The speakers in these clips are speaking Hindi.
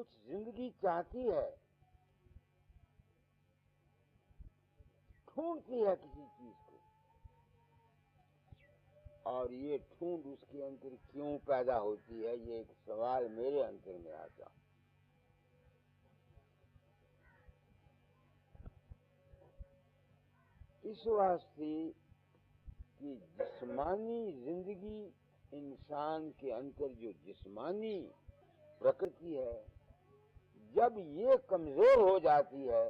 कुछ जिंदगी चाहती है, ढूंढती है किसी चीज को, और ये ढूंढ उसके अंदर क्यों पैदा होती है, ये एक सवाल मेरे अंदर में आता। इस वास्ते कि जिस्मानी जिंदगी, इंसान के अंदर जो जिस्मानी प्रकृति है, जब ये कमजोर हो जाती है,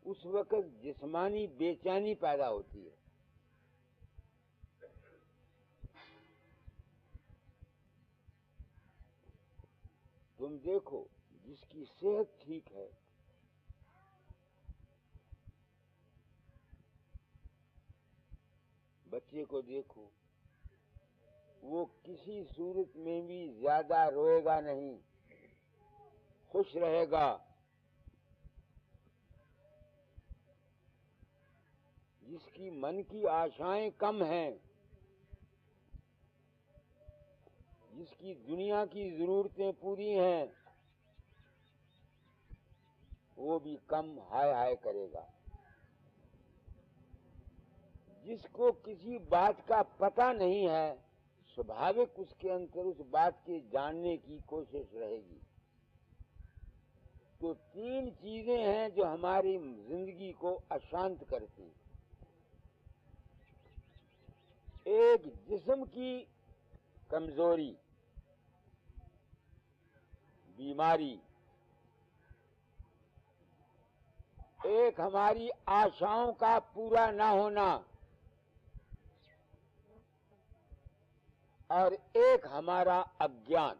उस वक्त जिस्मानी बेचैनी पैदा होती है। तुम देखो, जिसकी सेहत ठीक है, बच्चे को देखो, वो किसी सूरत में भी ज्यादा रोएगा नहीं, खुश रहेगा। जिसकी मन की आशाएं कम हैं, जिसकी दुनिया की जरूरतें पूरी हैं, वो भी कम हाय हाय करेगा। जिसको किसी बात का पता नहीं है, स्वाभाविक उसके अंदर उस बात के जानने की कोशिश रहेगी। तो तीन चीजें हैं जो हमारी जिंदगी को अशांत करती हैं। एक, जिस्म की कमजोरी, बीमारी। एक, हमारी आशाओं का पूरा ना होना, और एक, हमारा अज्ञान।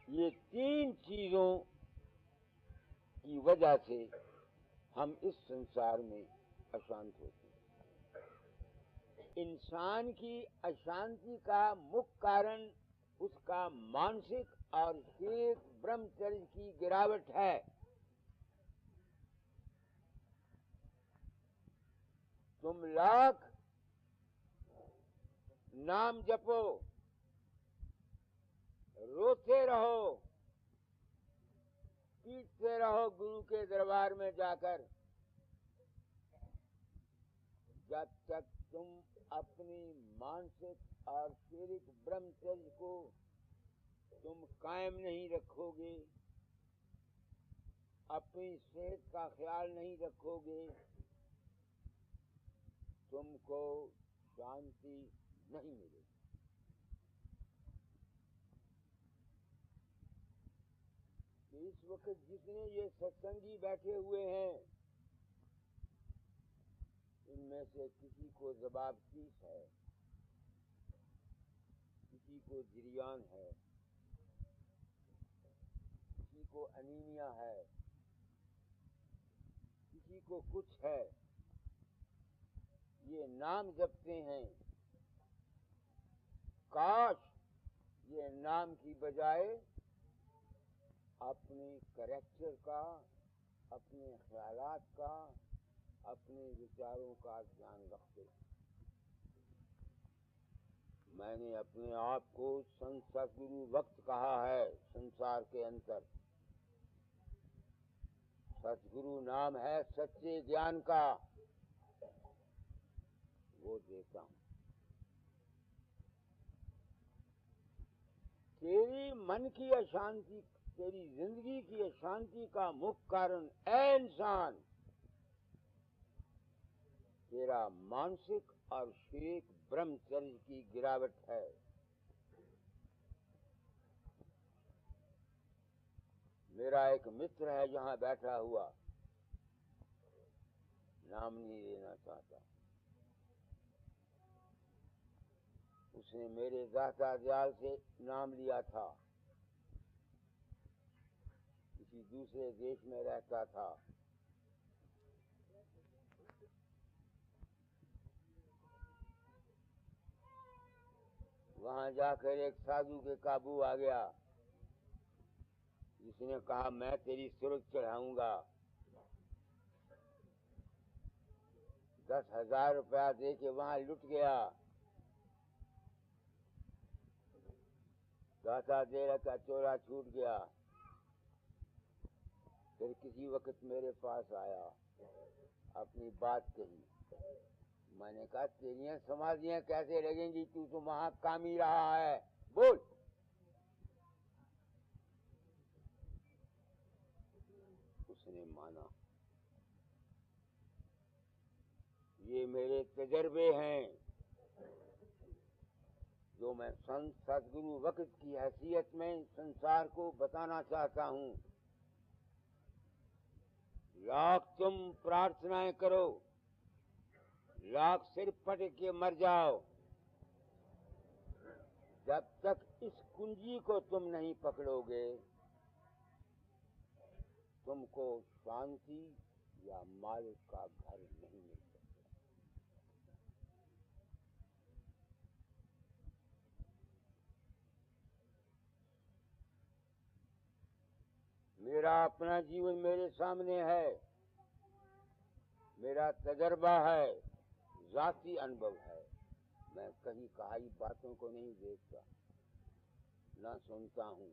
ये तीन चीजों की वजह से हम इस संसार में अशांत होते हैं। इंसान की अशांति का मुख्य कारण उसका मानसिक और शारीरिक ब्रह्मचर्य की गिरावट है। तुम लाख नाम जपो, रोते रहो, पीटते रहो गुरु के दरबार में जाकर, जब तक तुम अपनी मानसिक और शारीरिक ब्रह्मचर्य को तुम कायम नहीं रखोगे, अपनी सेहत का ख्याल नहीं रखोगे, तुमको शांति नहीं मिलेगी। इस वक्त जितने ये सत्संगी बैठे हुए हैं, इनमें से किसी को जबाबतीस है, किसी को जिरियान है, किसी को अनीमिया है, किसी को कुछ है। ये नाम जपते हैं, काश ये नाम की बजाय अपने कैरेक्टर का, अपने ख्यालात का, अपने विचारों का ध्यान रखते। मैंने अपने आप को संत सतगुरु वक्त कहा है। संसार के अंतर सतगुरु नाम है सच्चे ज्ञान का, वो देता हूं। तेरी मन की अशांति, तेरी जिंदगी की अशांति का मुख्य कारण ऐ इंसान, तेरा मानसिक और शारीरिक ब्रह्मचर्य की गिरावट है। मेरा एक मित्र है यहां बैठा हुआ, नाम नहीं लेना चाहता। उसने मेरे दाता दयाल से नाम लिया था, किसी दूसरे देश में रहता था। वहां जाकर एक साधु के काबू आ गया, जिसने कहा मैं तेरी सुरग चढ़ाऊंगा। 10,000 रुपया दे के वहां लुट गया। दाता दे रखा, चोरा छूट गया। फिर किसी वक्त मेरे पास आया, अपनी बात कही। मैंने कहा तेरियां समाधियां कैसे लगेंगी, तू तो वहां काम ही रहा है, बोल। उसने माना। ये मेरे तजर्बे हैं जो मैं संत सदगुरु वक्त की हैसियत में संसार को बताना चाहता हूं। लाख तुम प्रार्थनाएं करो, लाख सिर पट के मर जाओ, जब तक इस कुंजी को तुम नहीं पकड़ोगे, तुमको शांति या मालिक का घर नहीं मिल सकता। मेरा अपना जीवन मेरे सामने है, मेरा तजर्बा है, जाती अनुभव है। मैं कहीं कहाई बातों को नहीं देखता, ना सुनता हूँ।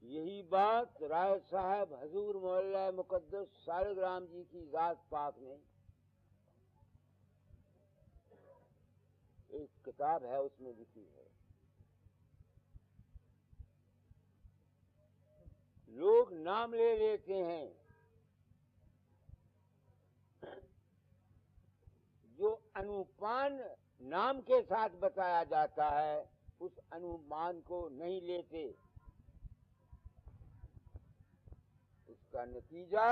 यही बात राय साहब हजूर मोहल्ला मुकद्दस सालिग्राम जी की जात पाक ने एक किताब है उसमें लिखी है। लोग नाम ले लेते हैं, जो अनुमान नाम के साथ बताया जाता है उस अनुमान को नहीं लेते। उसका नतीजा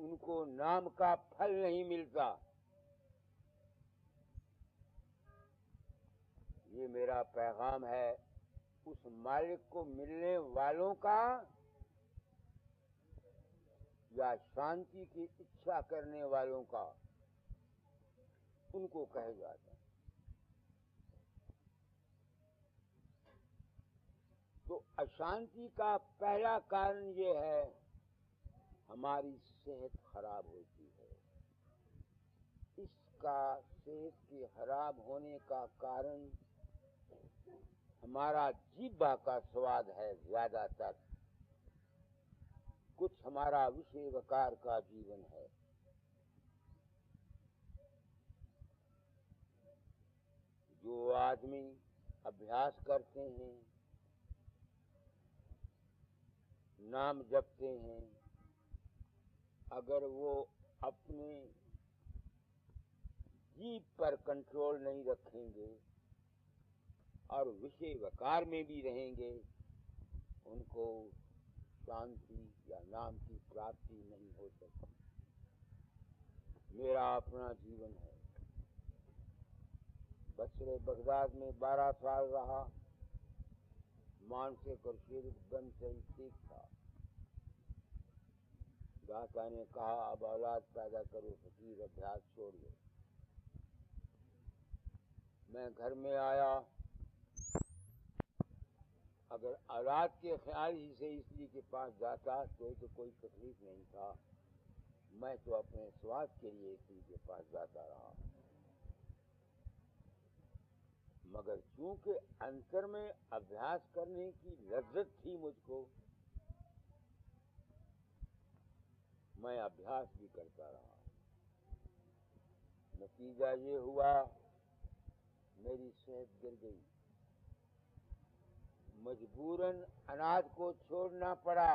उनको नाम का फल नहीं मिलता। ये मेरा पैगाम है उस मालिक को मिलने वालों का या शांति की इच्छा करने वालों का, उनको कहे जाता है। तो अशांति का पहला कारण ये है, हमारी सेहत खराब होती है। इसका सेहत के खराब होने का कारण हमारा जीभा का स्वाद है ज्यादातर, कुछ हमारा विषय वकार का जीवन है। जो आदमी अभ्यास करते हैं, नाम जपते हैं, अगर वो अपने जीभ पर कंट्रोल नहीं रखेंगे और विषय वकार में भी रहेंगे, उनको शांति या नाम की प्राप्ति नहीं हो सकती। मेरा अपना जीवन है। बसरे बगदाद में 12 साल रहा, मानसिक और शारीरिक बंद से ठीक था। दाता ने कहा अब औलाद पैदा करो, फकीर अभ्यास छोड़ दो। मैं घर में आया, अगर औलाद के ख्याल ही से स्त्री के पास जाता तो कोई तकलीफ नहीं था। मैं तो अपने स्वाद के लिए स्त्री के पास जाता रहा, मगर चूंकि अंतर में अभ्यास करने की लज्जत थी मुझको, मैं अभ्यास भी करता रहा। नतीजा ये हुआ, मेरी सेहत गिर गई, मजबूरन अनाज को छोड़ना पड़ा।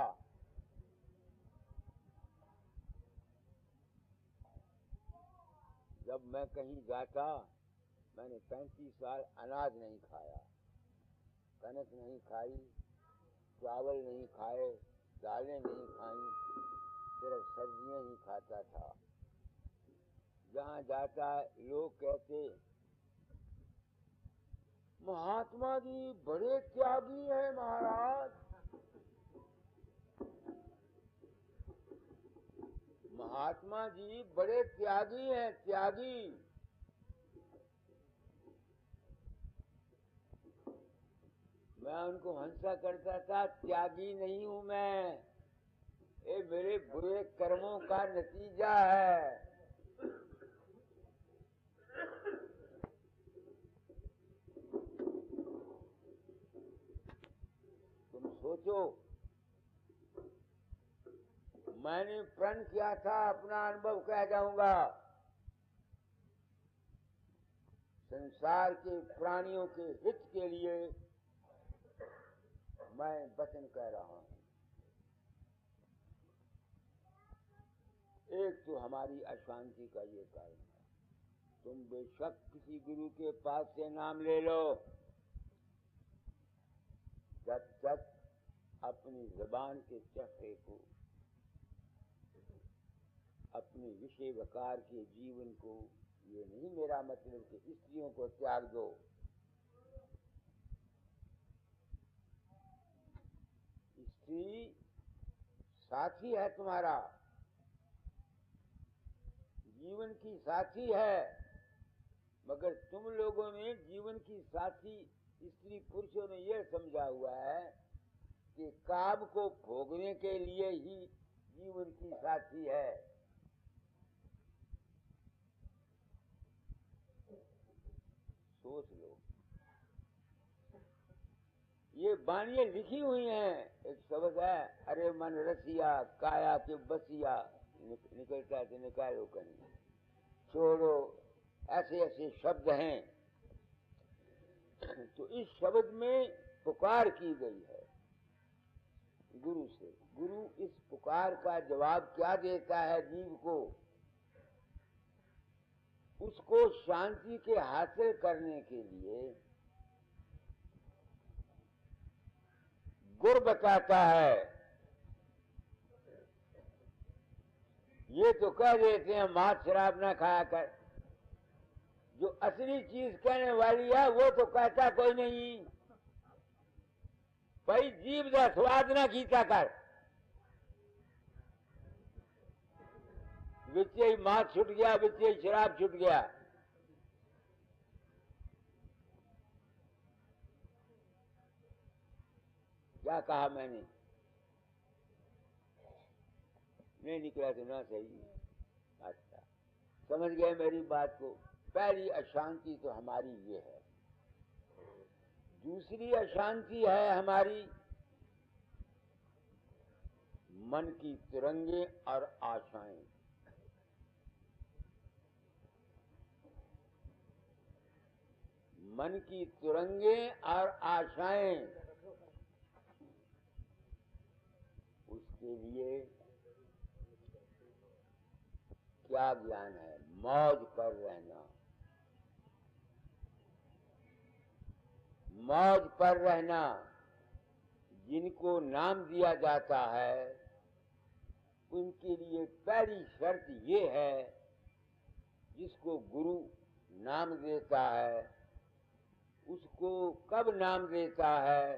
जब मैं कहीं जाता, मैंने 35 साल अनाज नहीं खाया, कनक नहीं खाई, चावल नहीं खाए, दालें नहीं खाई, सिर्फ सब्जियां ही खाता था। जहां जाता लोग कहते महात्मा जी बड़े त्यागी हैं महाराज, महात्मा जी बड़े त्यागी हैं, त्यागी। मैं उनको हंसा करता था, त्यागी नहीं हूं मैं, ये मेरे बुरे कर्मों का नतीजा है। तुम सोचो, मैंने प्रण किया था, अपना अनुभव कह जाऊंगा, संसार के प्राणियों के हित के लिए मैं वचन कह रहा हूं। एक तो हमारी अशांति का ये कारण है। तुम बेशक किसी गुरु के पास से नाम ले लो, जब तक अपनी जबान के चक्रे को, अपने विषय वकार के जीवन को, ये नहीं मेरा मतलब कि स्त्रियों को त्याग दो। स्त्री साथी है तुम्हारा, जीवन की साथी है, मगर तुम लोगों ने जीवन की साथी स्त्री पुरुषों ने यह समझा हुआ है कि काम को भोगने के लिए ही जीवन की साथी है। सोच लो, ये बानियां लिखी हुई हैं। एक शब्द है, अरे मन रसिया काया के बसिया, निकलता है तो निकालो कहीं, छोड़ो, ऐसे ऐसे शब्द हैं। तो इस शब्द में पुकार की गई है गुरु से। गुरु इस पुकार का जवाब क्या देता है जीव को? उसको शांति के हासिल करने के लिए गुर बताता है। ये तो कह देते हैं मांस शराब ना खाया कर, जो असली चीज कहने वाली है वो तो कहता कोई नहीं। भाई जीव का स्वाद ना कीता कर, बिच्चे ही मांस छूट गया, बिच्चे ही शराब छूट गया। क्या कहा मैंने? नहीं निकला तो ना सही। अच्छा, समझ गए मेरी बात को। पहली अशांति तो हमारी ये है। दूसरी अशांति है हमारी मन की तिरंगे और आशाएं। मन की तिरंगे और आशाएं, उसके लिए क्या ज्ञान है? मौज पर रहना, मौज पर रहना। जिनको नाम दिया जाता है उनके लिए पहली शर्त ये है, जिसको गुरु नाम देता है उसको कब नाम देता है?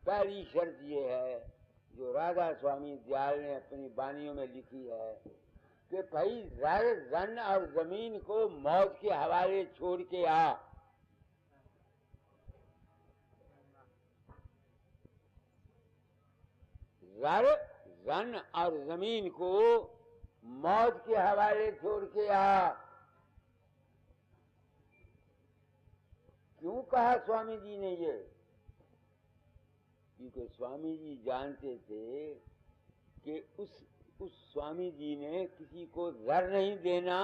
पहली शर्त ये है, जो राधा स्वामी दयाल ने अपनी बानियों में लिखी है, कि भाई ज़र जन और जमीन को मौज के हवाले छोड़ के आ। ज़र जन और जमीन को मौज के हवाले छोड़ के आ। क्यों कहा स्वामी जी ने ये? क्योंकि स्वामी जी जानते थे कि उस स्वामी जी ने किसी को ज़र नहीं देना,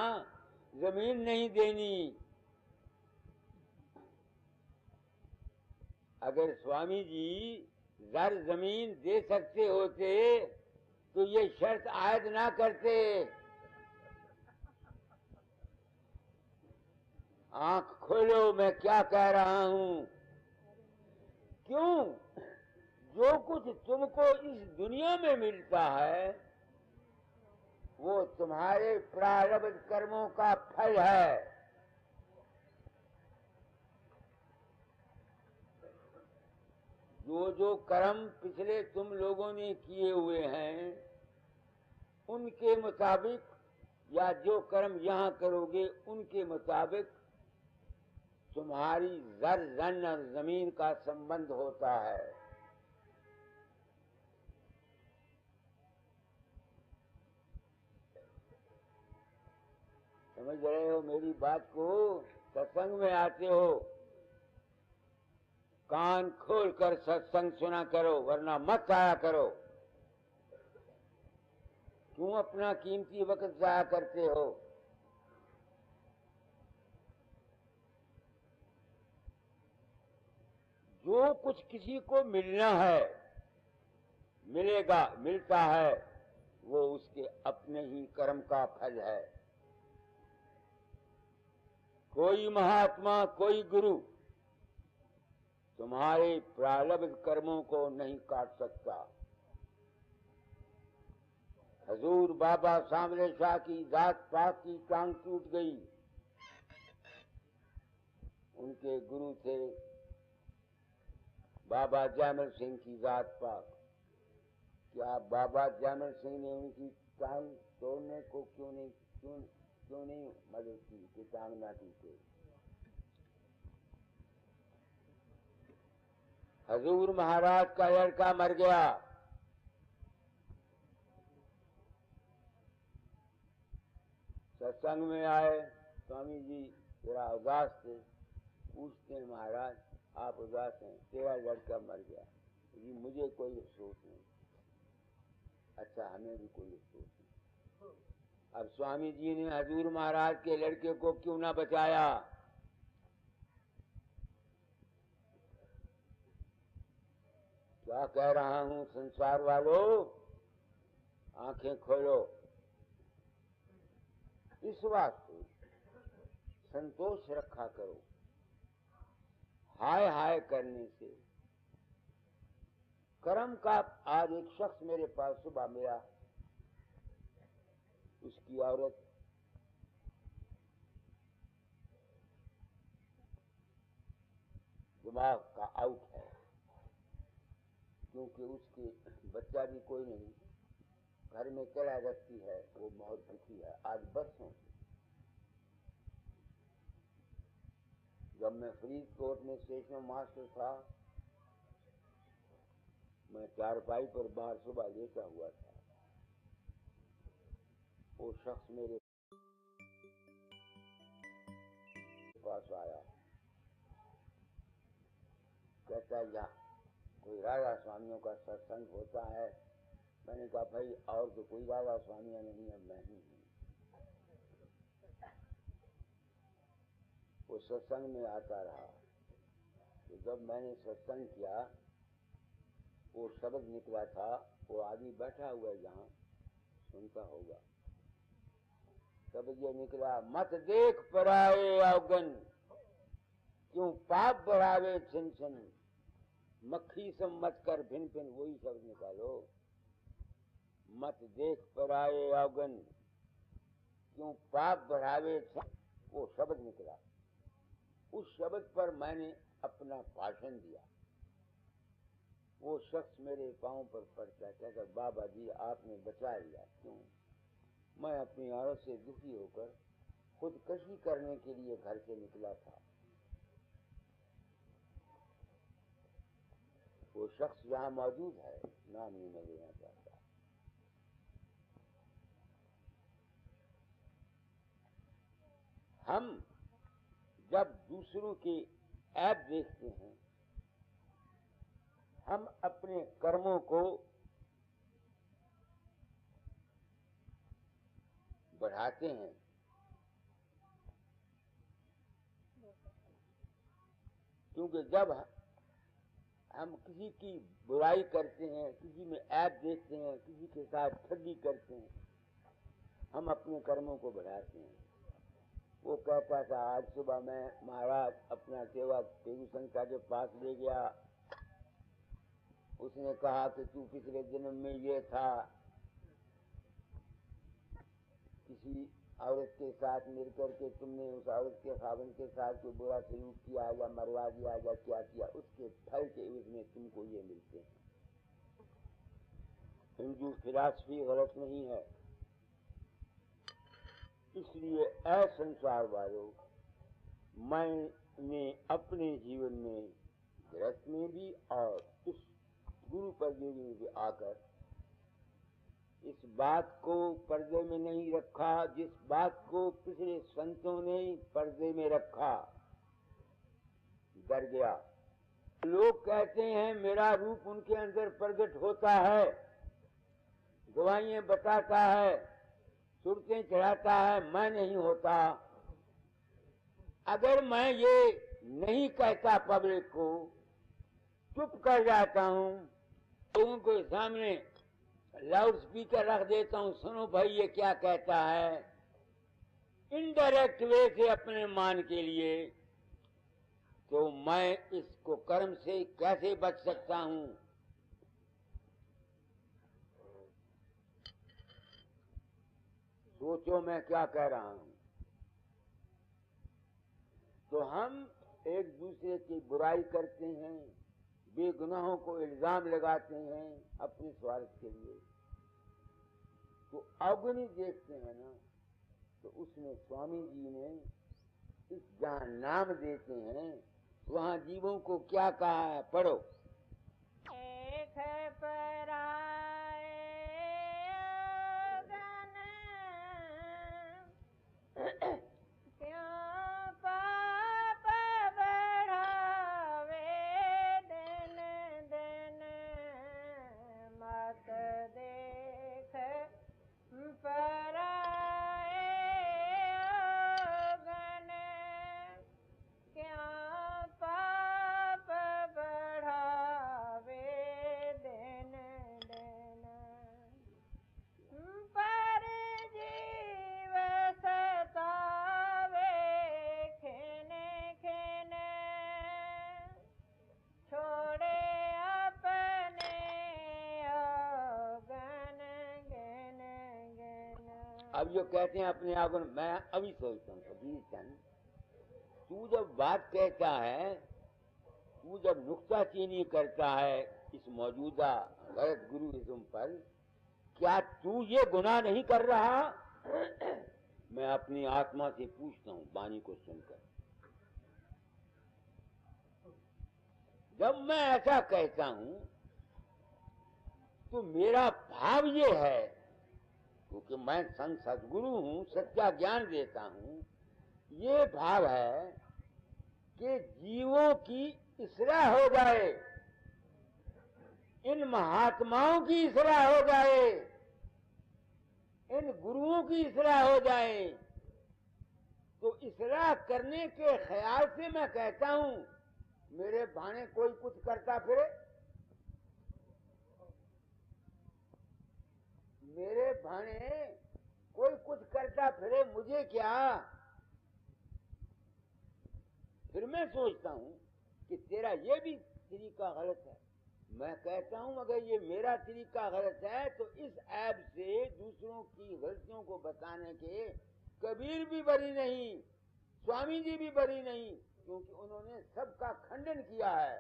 जमीन नहीं देनी। अगर स्वामी जी ज़र जमीन दे सकते होते तो ये शर्त आयद ना करते। आंख खोलो, मैं क्या कह रहा हूं। क्यों? जो कुछ तुमको इस दुनिया में मिलता है वो तुम्हारे प्रारब्ध कर्मों का फल है। जो जो कर्म पिछले तुम लोगों ने किए हुए हैं उनके मुताबिक, या जो कर्म यहाँ करोगे उनके मुताबिक तुम्हारी ज़र जन और जमीन का संबंध होता है। समझ रहे हो मेरी बात को? सत्संग में आते हो, कान खोलकर सत्संग सुना करो, वरना मत आया करो। क्यों अपना कीमती वक्त जाया करते हो? जो कुछ किसी को मिलना है, मिलेगा, मिलता है, वो उसके अपने ही कर्म का फल है। कोई महात्मा, कोई गुरु तुम्हारे प्रारब्ध कर्मों को नहीं काट सकता। हजूर बाबा सामने शाह की जात पात की टांग टूट गई। उनके गुरु थे बाबा जयमल सिंह की जात पात। क्या बाबा जयमल सिंह ने उनकी टांग तोड़ने को क्यों नहीं मदद की कि टांग ना टूटे? हजूर महाराज का लड़का मर गया। सत्संग में आए, स्वामी जी तेरा उदास थे। पूछते हैं महाराज आप उदास हैं, तेरा लड़का मर गया। जी मुझे कोई अफसोस नहीं। अच्छा हमें भी कोई अफसोस नहीं। अब स्वामी जी ने हजूर महाराज के लड़के को क्यों ना बचाया? क्या कह रहा हूं संसार वालों, आंखें खोलो। इस वास्ते संतोष रखा करो। हाय हाय करने से कर्म का। आज एक शख्स मेरे पास सुबह मिला, उसकी औरत दिमाग का आउट है, क्योंकि उसके बच्चा भी कोई नहीं, घर में अकेला रहती है, वो बहुत दुखी है। आज बरसों जब मैं फरीदकोट में स्टेशन मास्टर था, मैं चारपाई पर बाहर सुबह लेटा हुआ था। वो शख्स मेरे पास आया, कहता है यहाँ कोई राधा स्वामियों का सत्संग होता है? मैंने कहा भाई और तो कोई राधा स्वामियां नहीं है, मैं ही हूं। वो सत्संग में आता रहा। तो जब मैंने सत्संग किया, वो शब्द निकला था, वो आदमी बैठा हुआ है जहां, सुनता होगा। शब्द ये निकला, मत देख पराए अवगन, क्यों पाप बढ़ावे छिन छिन, मक्खी सम मत कर भिन भिन। वही शब्द निकालो, मत देख पराए अवगन, क्यों पाप बढ़ावे छिन। वो शब्द निकला। उस शब्द पर मैंने अपना भाषण दिया। वो शख्स मेरे पांव पर पड़ता, कहता बाबा जी आपने बचा लिया। क्यों? मैं अपनी औरत से दुखी होकर खुदकशी करने के लिए घर से निकला था। वो शख्स यहाँ मौजूद है, नाम नहीं मैं लेना चाहता। हम जब दूसरों के ऐब देखते हैं, हम अपने कर्मों को बढ़ाते हैं। क्योंकि जब हम किसी की बुराई करते हैं, किसी में ऐब देखते हैं, किसी के साथ ठगी करते हैं, हम अपने कर्मों को बढ़ाते हैं। वो कहता था आज सुबह मैं महाराज अपना सेवक पेगू संख्या के पास ले गया। उसने कहा कि तू पिछले जन्म में ये था, किसी औरत के साथ मिल करके तुमने उस औरत के खावन के साथ कोई बुरा सलूक किया या मरवा दिया या क्या किया, उसके फल के उसमें तुमको ये मिलते हैं। हिंदू फिलॉसफी गलत नहीं है। इसलिए ऐ संसार वालों, मैंने अपने जीवन में गृहस्थ में भी और इस गुरु पदवी में भी आकर इस बात को पर्दे में नहीं रखा जिस बात को पिछले संतों ने पर्दे में रखा, डर गया। लोग कहते हैं मेरा रूप उनके अंदर प्रकट होता है, गवाहियां बताता है, सुरतें चढ़ाता है, मैं नहीं होता। अगर मैं ये नहीं कहता पब्लिक को, चुप कर जाता हूं, लोगों के सामने लाउड स्पीकर रख देता हूं, सुनो भाई ये क्या कहता है, इनडायरेक्ट वे से अपने मान के लिए, तो मैं इसको कर्म से कैसे बच सकता हूं? सोचो मैं क्या कह रहा हूं। तो हम एक दूसरे की बुराई करते हैं, बेगुनाहों को इल्जाम लगाते हैं अपने स्वार्थ के लिए। तो अवगुणी देखते हैं ना, तो उसमें स्वामी जी ने इस जहां नाम देते हैं वहां जीवों को क्या कहा है, पढ़ो। एक पराए गन क्यों पाप बढ़ावे, दिन दिन मत देख पराए गन क्यों पाप बढ़ावे, दिन दिन पर जीव सतावे, खेने खेने छोड़े अपने गन गन गन। अब जो कहते हैं अपने आप को, मैं अभी सोचता हूँ कबीर चंद, तू जब बात कहता है, तू जब नुक्ताचीनी करता है इस मौजूदा गलत गुरुइज्म पर, क्या तू ये गुनाह नहीं कर रहा? मैं अपनी आत्मा से पूछता हूँ वाणी को सुनकर। जब मैं ऐसा कहता हूं तो मेरा भाव ये है, क्योंकि मैं संत सदगुरु हूं, सच्चा ज्ञान देता हूं, ये भाव है कि जीवों की इसराह हो जाए, इन महात्माओं की इसराह हो जाए, इन गुरुओं की इसराह हो जाए। तो इसराह करने के ख्याल से मैं कहता हूं मेरे भाने कोई कुछ करता फिरे, मेरे भाने कोई कुछ करता फिरे, मुझे क्या? फिर मैं सोचता हूं कि तेरा ये भी तरीका गलत है। मैं कहता हूं अगर ये मेरा तरीका गलत है तो इस ऐप से दूसरों की गलतियों को बताने के कबीर भी बरी नहीं, स्वामी जी भी बरी नहीं, क्योंकि उन्होंने सबका खंडन किया है।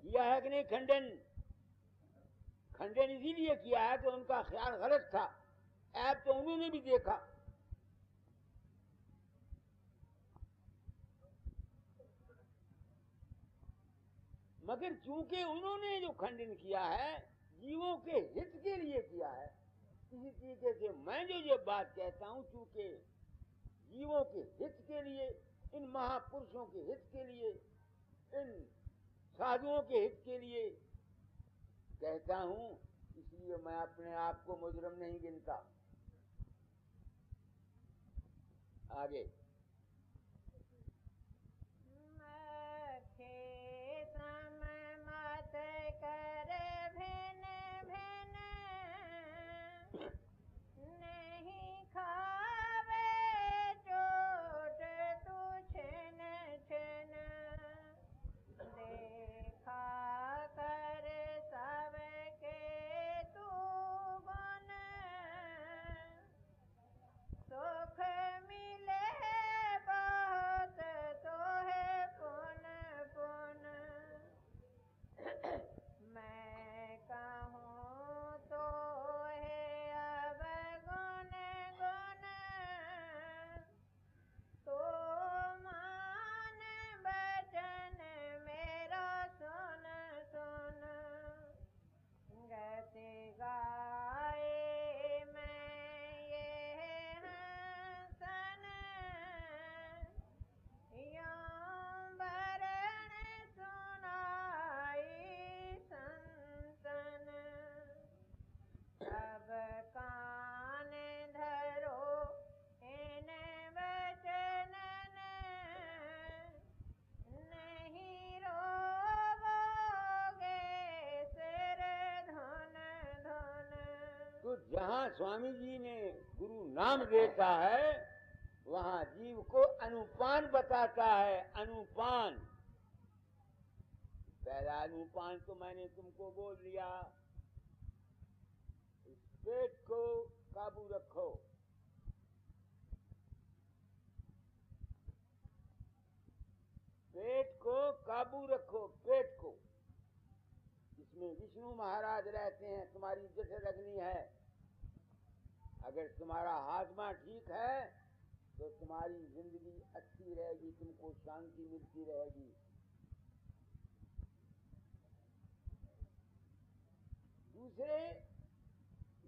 किया है कि नहीं खंडन? खंडन इसीलिए किया है कि उनका ख्याल गलत था। ऐप तो उन्होंने भी देखा। मगर चूंकि उन्होंने जो खंडन किया है जीवों के हित के लिए किया है, इसी तरीके से मैं जो ये बात कहता हूं चूंकि जीवों के हित के लिए, इन महापुरुषों के हित के लिए, इन साधुओं के हित के लिए कहता हूं, इसलिए मैं अपने आप को मुजरम नहीं गिनता। आगे मत कर भिन भिन, नहीं खावे चोट तू छिन छिन, देखा कर सबके तू गुण, सुख मिले जहाँ स्वामी जी ने गुरु नाम देता है वहां जीव को अनुपान बताता है। अनुपान, पहला अनुपान तो मैंने तुमको बोल दिया, इस पेट को काबू रखो। पेट को काबू रखो, पेट को। इसमें विष्णु महाराज रहते हैं, तुम्हारी जठ रखनी है। अगर तुम्हारा हाजमा ठीक है तो तुम्हारी जिंदगी अच्छी रहेगी, तुमको शांति मिलती रहेगी। दूसरे,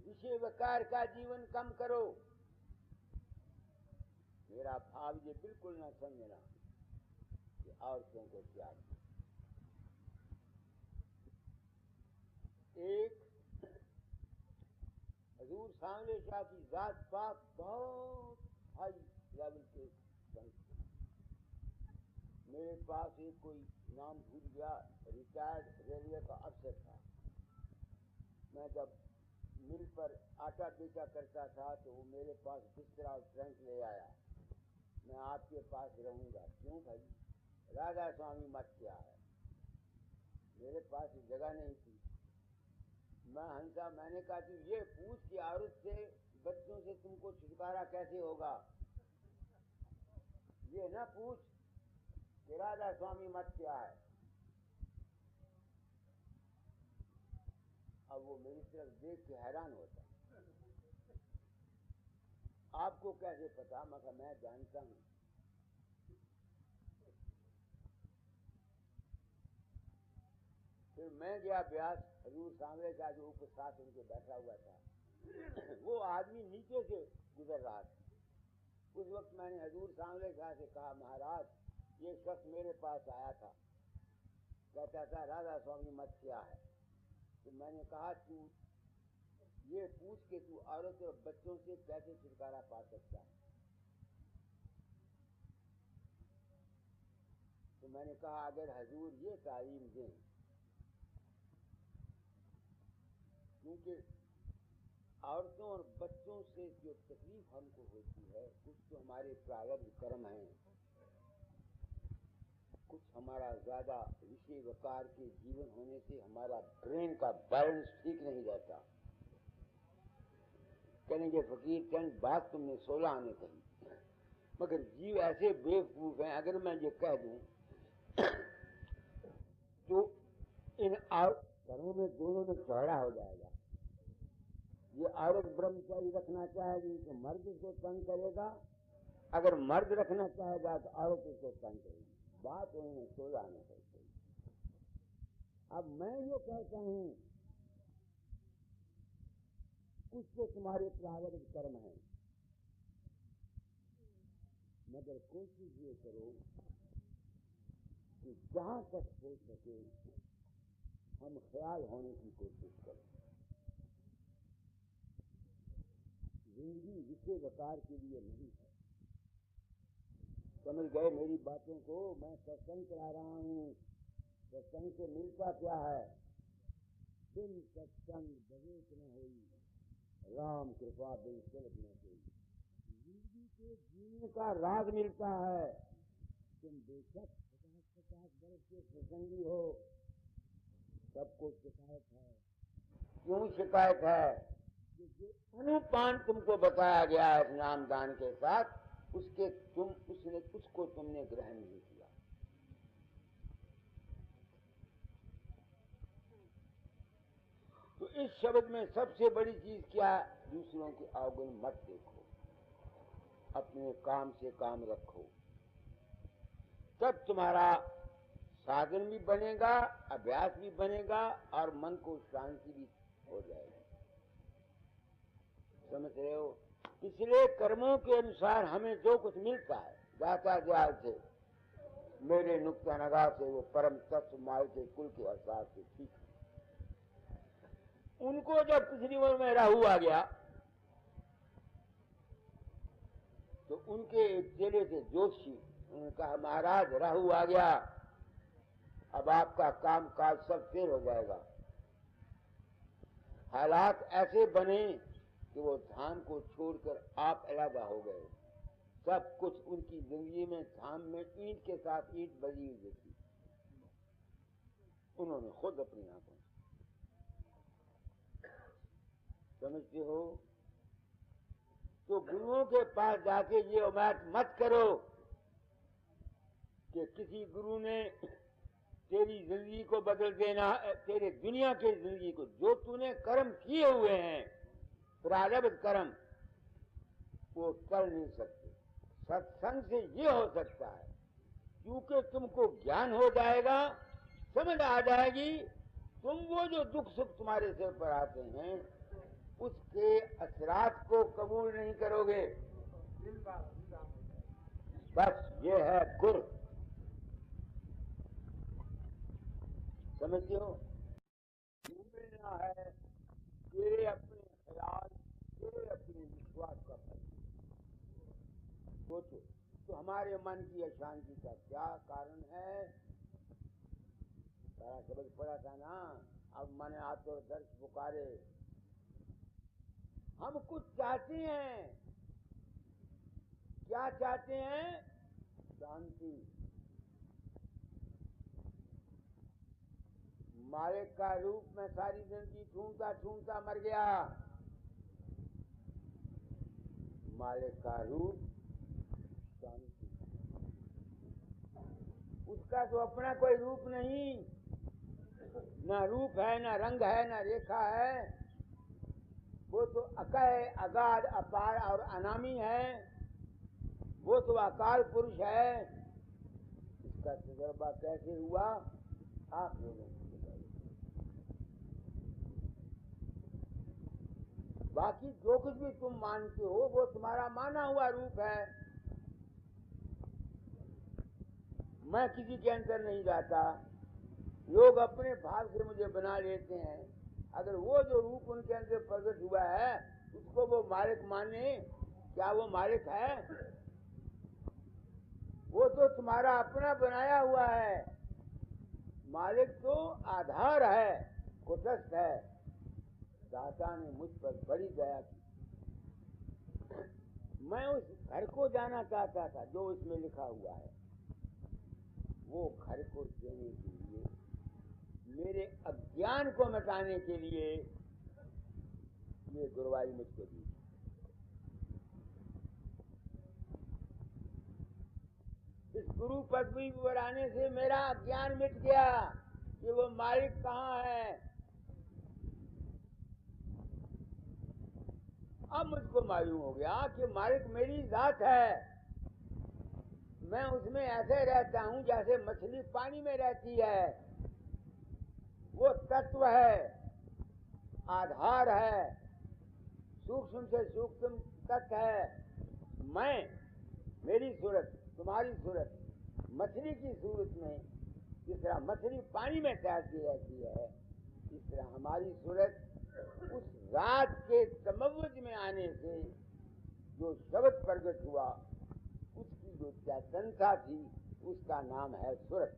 विषय विकार का जीवन कम करो। मेरा भाव ये बिल्कुल न समझना कि औरतों को त्याग। एक हजूर सांवले शाह की जात पात बहुत हाई लेवल के संत। मेरे पास एक कोई नाम भूल गया, रिटायर्ड रेलवे का अफसर था। मैं जब मिल पर आटा बेचा करता था तो वो मेरे पास बिस्तरा और ट्रंक ले आया। मैं आपके पास रहूंगा। क्यों भाई? राधा स्वामी मत क्या है, मेरे पास जगह नहीं थी। मैं हंसा, मैंने कहा तू ये पूछ कि औरत से बच्चों से तुमको छुटकारा कैसे होगा, ये ना पूछ कि राधा स्वामी मत क्या है। अब वो मेरी तरफ देख के हैरान होता, आपको कैसे पता? मगर मैं जानता हूं। फिर मैं गया ब्यास, हजूर सांवले का जो उपस्थित उनके बैठा हुआ था, वो आदमी नीचे से गुजर रहा था। उस वक्त मैंने हजूर सांवले शाह से कहा, महाराज ये शख्स मेरे पास आया था, कहता था राधा स्वामी मत क्या है। तो मैंने कहा तू ये पूछ के तू औरत और बच्चों से कैसे छुटकारा पा सकता है। तो मैंने कहा अगर हजूर ये तालीम दें, क्योंकि औरतों और बच्चों से जो तकलीफ हमको होती है, कुछ तो हमारे प्रारब्ध कर्म हैं, कुछ हमारा ज्यादा विषय विकार के जीवन होने से हमारा ब्रेन का बैलेंस ठीक नहीं रहता। कहेंगे फकीर चंद बात तुमने 16 आने कही, मगर जीव ऐसे बेवकूफ हैं। अगर मैं ये कह दूं तो इन घरों में दोनों में झगड़ा हो जाएगा। ये औरत ब्रह्मचारी रखना चाहेगी तो मर्द उसको तंग करेगा, अगर मर्द रखना चाहेगा तो औरत उसको तंग करेगी। बात उन्होंने 16 आने कही। अब मैं ये कहता हूं कुछ तो तुम्हारे प्रारब्ध कर्म हैं, मगर कोशिश ये करो कि जहां तक हो सके हम ख्याल होने की कोशिश करें। जिंदगी विषय विकार के लिए नहीं है। समझ गए मेरी बातों को? मैं सत्संग करा रहा हूं, सत्संग से मिलता क्या है? बिन सत्संग बवेत न होई, राम कृपा बिन चलत न होई। जिंदगी के जीने का राज मिलता है। तुम बेशक 50-50 वर्ष के सत्संगी हो, सबको शिकायत है। क्यों शिकायत है? कि जो अनुपान तुमको बताया गया है नामदान के साथ, उसको तुमने ग्रहण नहीं किया। तो इस शब्द में सबसे बड़ी चीज क्या? दूसरों के अवगुण मत देखो, अपने काम से काम रखो, तब तुम्हारा साधन भी बनेगा, अभ्यास भी बनेगा और मन को शांति भी हो जाएगी। समझ रहे हो? पिछले कर्मों के अनुसार हमें जो कुछ मिलता है दाता दयाल से, मेरे नुक्ता नगाह से, वो परम तत्व माल के कुल के अवसार से ठीक है। उनको जब पिछली उम्र में राहु आ गया तो उनके एक चेले थे जोशी, उन्होंने कहा महाराज राहु आ गया, अब आपका काम काज सब फेल हो जाएगा। हालात ऐसे बने कि वो धाम को छोड़कर आप अलग हो गए। सब कुछ उनकी जिंदगी में धाम में ईंट के साथ ईंट बजी हुई देखी, उन्होंने खुद अपनी आंखों से। समझते हो? तो गुरुओं के पास जाके ये उम्मीद मत करो कि किसी गुरु ने तेरी जिंदगी को बदल देना, तेरे दुनिया की जिंदगी को। जो तूने कर्म किए हुए हैं, प्रारब्ध कर्म, वो कर नहीं सकते। सत्संग से ये हो सकता है, क्योंकि तुमको ज्ञान हो जाएगा, समझ आ जाएगी। तुम वो जो दुख सुख तुम्हारे सिर पर आते हैं, उसके असरात को कबूल नहीं करोगे। बस ये है गुर। समझते हो? मिलना है तेरे अपने ख्याल, तेरे अपने विश्वास का फल। सोचो तो हमारे मन की अशांति का क्या कारण है? सारा शब्द पढ़ा था ना, अब मन आतुर दर्श पुकारे। हम कुछ चाहते हैं। क्या चाहते हैं? शांति। मालिक का रूप में सारी जिंदगी ढूंढता ढूंढता मर गया। मालिक का रूप शांति। उसका तो अपना कोई रूप नहीं, ना रूप है, ना रंग है, ना रेखा है। वो तो अकय, अगाध, अपार और अनामी है। वो तो अकाल पुरुष है। इसका तजर्बा कैसे हुआ? आप लोगों को बताइए। बाकी जो कुछ भी तुम मानते हो, वो तुम्हारा माना हुआ रूप है। मैं किसी के अंदर नहीं जाता। लोग अपने भाव से मुझे बना लेते हैं। अगर वो जो रूप उनके अंदर प्रकट हुआ है, उसको वो मालिक माने, क्या वो मालिक है? वो तो तुम्हारा अपना बनाया हुआ है। मालिक तो आधार है, कुटस्थ है। दाता ने मुझ पर बड़ी दया की। मैं उस घर को जाना चाहता था जो इसमें लिखा हुआ है। वो घर को देने के लिए, मेरे अज्ञान को मिटाने के लिए ये गुरुवाई मुझको दी। इस गुरु पदवी पर आने से मेरा अज्ञान मिट गया कि वो मालिक कहाँ है। अब मुझको मालूम हो गया कि मालिक मेरी जात है। मैं उसमें ऐसे रहता हूँ जैसे मछली पानी में रहती है। वो तत्व है, आधार है, सूक्ष्म से सूक्ष्म तत्व है। मैं, मेरी सूरत, तुम्हारी सूरत, मछली की सूरत में जिस तरह मछली पानी में तैरती रहती है, इस तरह हमारी सूरत उस रात के तमव्वुज में आने से जो शब्द प्रकट हुआ, उसकी जो चेतनता थी, उसका नाम है सूरत।